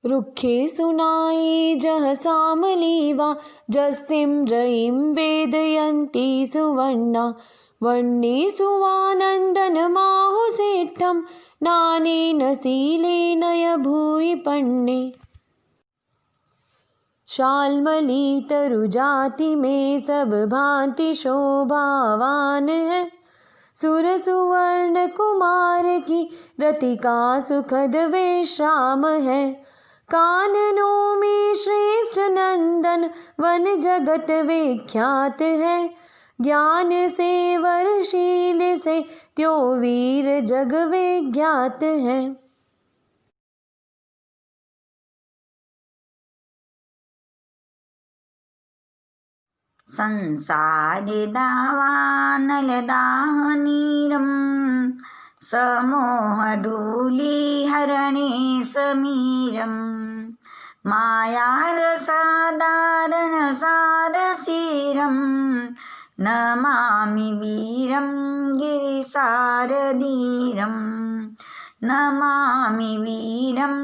रुखे सुनाई जह सामलीवा जसिं रयिं वेदयन्ती सुवर्णा वर्णे सुवानन्दन माहुसेठं नानेन शीलेन यभूयि पण्ये। शाल्मली तरुजाति में सब भांति शोभावान है, सुर सुवर्ण कुमार की रतिका सुखद विश्राम है। काननों में श्रेष्ठ नंदन वन जगत विख्यात है, ज्ञान से वरशील से त्यो वीर जग विज्ञात है। संसारे दावानल दाहनीरं समोहधूलि हरणे समीरं मायारसादारण सारसीरं नमामि वीरं गिरिसारधीरं नमामि वीरं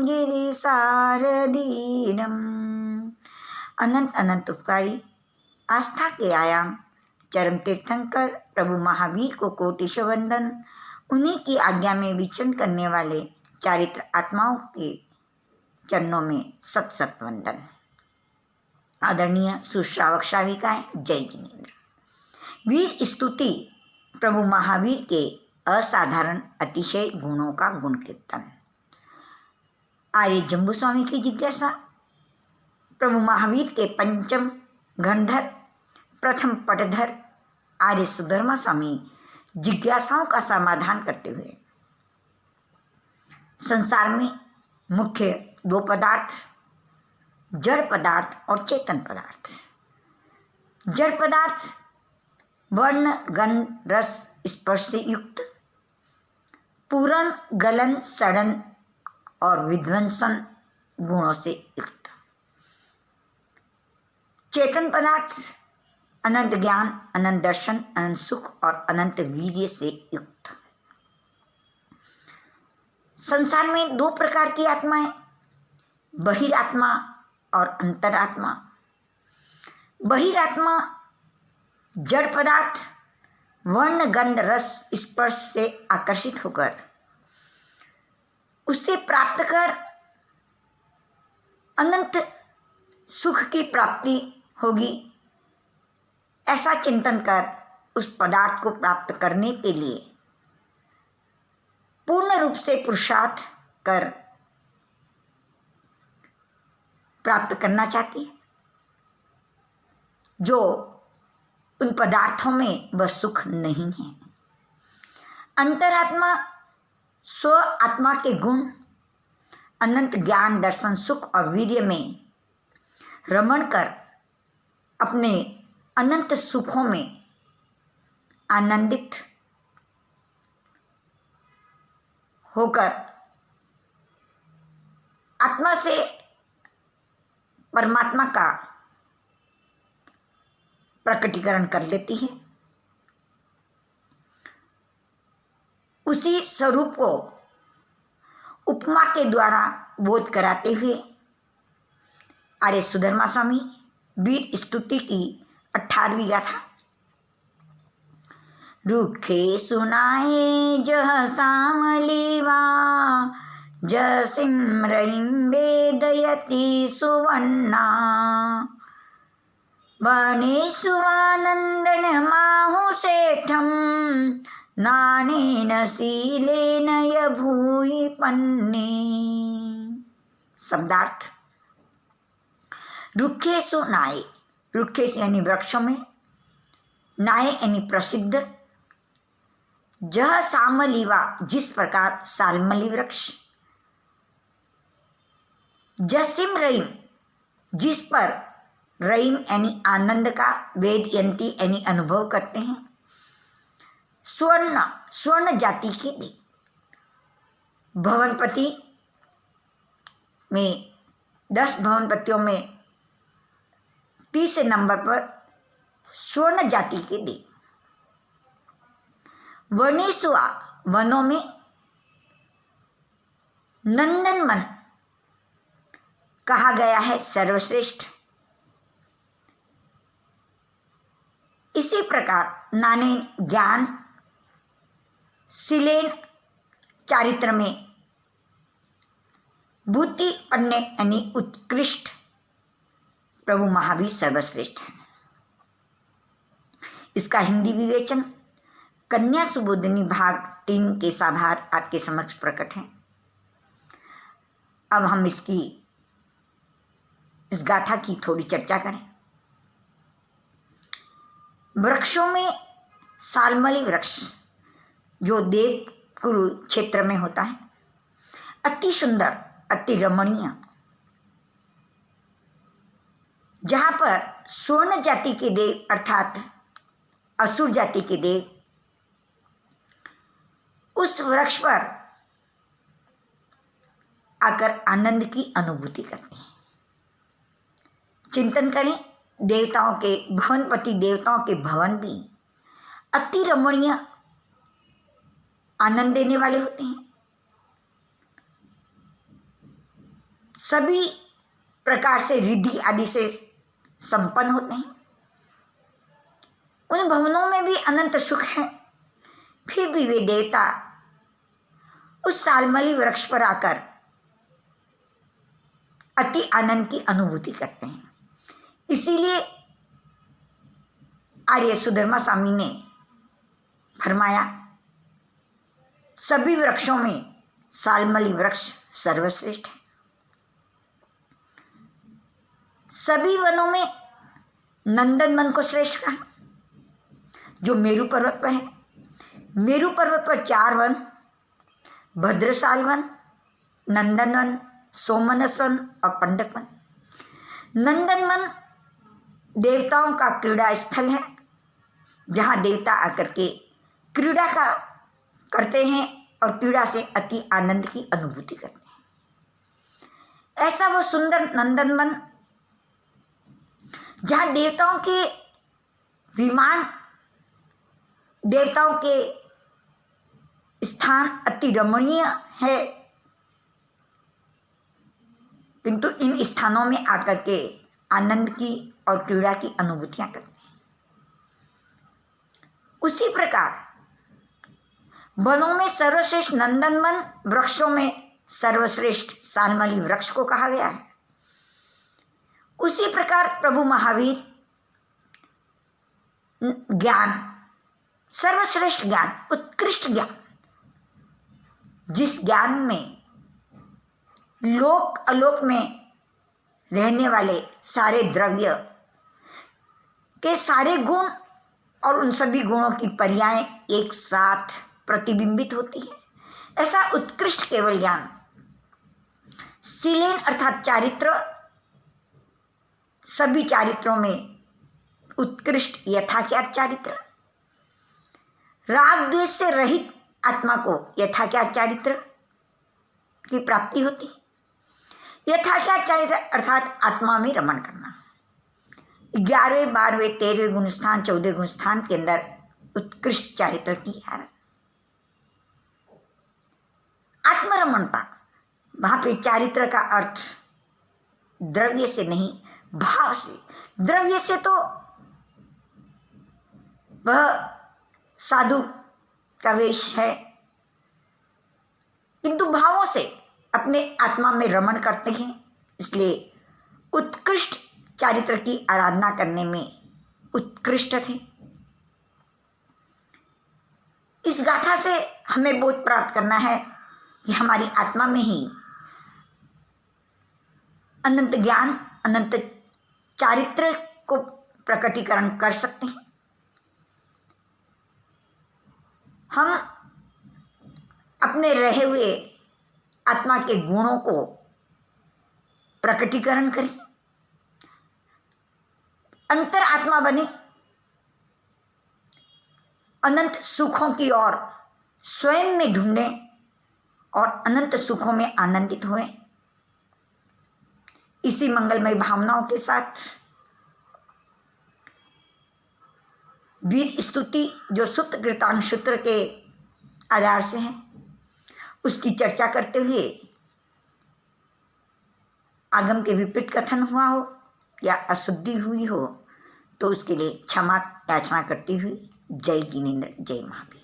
गिरिसारधीरं। अनंत अनंत उपकारी आस्था के आयाम चरम तीर्थंकर प्रभु महावीर को कोटिशो वंदन। उन्हीं की आज्ञा में विचरण करने वाले चारित्र आत्माओं के चरणों में सत सत वंदन। आदरणीय सुश्रावक श्राविकाएं, जय जिनेन्द्र। वीर स्तुति प्रभु महावीर के असाधारण अतिशय गुणों का गुण कीर्तन। आर्य जम्बू स्वामी की जिज्ञासा। प्रभु महावीर के पंचम गणधर प्रथम पटधर आर्य सुधर्मा स्वामी जिज्ञासाओं का समाधान करते हुए संसार में मुख्य दो पदार्थ, जड़ पदार्थ और चेतन पदार्थ। जड़ पदार्थ वर्ण गंध रस स्पर्श से युक्त, पूरण गलन सड़न और विध्वंसन गुणों से युक्त। चेतन पदार्थ अनंत ज्ञान, अनंत दर्शन, अनंत सुख और अनंत वीर्य से युक्त। संसार में दो प्रकार की आत्माएं, बहिरात्मा और अंतरात्मा। बहिरात्मा जड़ पदार्थ वर्ण गंध रस स्पर्श से आकर्षित होकर उससे प्राप्त कर अनंत सुख की प्राप्ति होगी, ऐसा चिंतन कर उस पदार्थ को प्राप्त करने के लिए पूर्ण रूप से पुरुषार्थ कर प्राप्त करना चाहती है, जो उन पदार्थों में वह सुख नहीं है। अंतरात्मा स्व आत्मा के गुण, अनंत ज्ञान दर्शन सुख और वीर्य में रमण कर अपने अनंत सुखों में आनंदित होकर आत्मा से परमात्मा का प्रकटीकरण कर लेती है। उसी स्वरूप को उपमा के द्वारा बोध कराते हुए आर्य सुधर्मा स्वामी वीर स्तुति की 18वीं गाथा। रुखे सुनाए जह सामलीवा जसिं रयिं वेदयति सुवर्णा वनेषुवानन्दन माहुसेठं नानेन शीलेन यभूयि पन्ने। शब्दार्थ। रुखेषु नाये, रुखेषु यानी वृक्षों में, नाये यानी प्रसिद्ध, जह सामलीवा जिस प्रकार सालमली वृक्ष, जसिम रयिम जिस पर रयिम यानी आनंद का, वेद यंती यानी अनुभव करते हैं, स्वर्ण स्वर्ण जाति की दी। भवनपति में 10 भवनपतियों में 30 नंबर पर स्वर्ण जाति की दी। वनेसुआ वनों में, नंदन मन कहा गया है सर्वश्रेष्ठ। इसी प्रकार नानेन ज्ञान शिलेन चारित्र में भूति पन्ने यानी उत्कृष्ट प्रभु महावीर सर्वश्रेष्ठ है। इसका हिंदी विवेचन कन्या सुबोधिनी भाग 3 के साभार आपके समक्ष प्रकट है। अब हम इस गाथा की थोड़ी चर्चा करें। वृक्षों में सालमली वृक्ष जो देवकुरु क्षेत्र में होता है, अति सुंदर, अति रमणीय, जहां पर स्वर्ण जाति के देव अर्थात असुर जाति के देव उस वृक्ष पर आकर आनंद की अनुभूति करते हैं। चिंतन करें, देवताओं के भवनपति देवताओं के भवन भी अति रमणीय आनंद देने वाले होते हैं। सभी प्रकार से रिद्धि आदि से संपन्न होते हैं। उन भवनों में भी अनंत सुख है। फिर भी वे देवता उस सालमली वृक्ष पर आकर अति आनंद की अनुभूति करते हैं। इसीलिए आर्य सुधर्मा स्वामी ने फरमाया, सभी वृक्षों में सालमली वृक्ष सर्वश्रेष्ठ है। सभी वनों में नंदनवन को श्रेष्ठ कहा, जो मेरु पर्वत पर है। मेरु पर्वत पर 4 one, Bhadrashal one, Nandanvan, Somanas one और पंडक वन। नंदनवन देवताओं का क्रीड़ा स्थल है, जहाँ देवता आकर के क्रीड़ा का करते हैं और क्रीड़ा से अति आनंद की अनुभूति करते हैं। ऐसा वो सुंदर नंदनवन जहाँ देवताओं के विमान, देवताओं के स्थान अति रमणीय है, किंतु इन स्थानों में आकर के आनंद की और क्रीड़ा की अनुभूतियां करते हैं। उसी प्रकार वनों में सर्वश्रेष्ठ नंदनवन, वृक्षों में सर्वश्रेष्ठ सालमली वृक्ष को कहा गया है। उसी प्रकार प्रभु महावीर ज्ञान, सर्वश्रेष्ठ ज्ञान, उत्कृष्ट ज्ञान, जिस ज्ञान में लोक अलोक में रहने वाले सारे द्रव्य के सारे गुण और उन सभी गुणों की पर्याय एक साथ प्रतिबिंबित होती है, ऐसा उत्कृष्ट केवल ज्ञान शिलेन अर्थात चारित्र, सभी चारित्रों में उत्कृष्ट यथाख्यात चारित्र, राग द्वेष से रहित आत्मा को यथाख्यात चारित्र की प्राप्ति होती। यथाख्यात चारित्र अर्थात आत्मा में रमण करना। 11वें 12वें 13वें गुण स्थान 14वें गुण स्थान के अंदर उत्कृष्ट चारित्र की है। आत्मरमणता, वहां पे चारित्र का अर्थ द्रव्य से नहीं, भाव से। द्रव्य से तो वह साधु का वेश है, किंतु भावों से अपने आत्मा में रमण करते हैं। इसलिए उत्कृष्ट चारित्र की आराधना करने में उत्कृष्ट थे। इस गाथा से हमें बोध प्राप्त करना है कि हमारी आत्मा में ही अनंत ज्ञान, अनंत चारित्र को प्रकटीकरण कर सकते हैं। हम अपने रहे हुए आत्मा के गुणों को प्रकटीकरण करें, अंतर आत्मा बने, अनंत सुखों की ओर स्वयं में ढूंढें और अनंत सुखों में आनंदित हुए। इसी मंगलमय भावनाओं के साथ वीर स्तुति जो सूत्र कृतानुसूत्र के आधार से है, उसकी चर्चा करते हुए आगम के विपरीत कथन हुआ हो या अशुद्धि हुई हो तो उसके लिए क्षमा याचना करती हुई जय जिनेन्द्र, जय महावीर।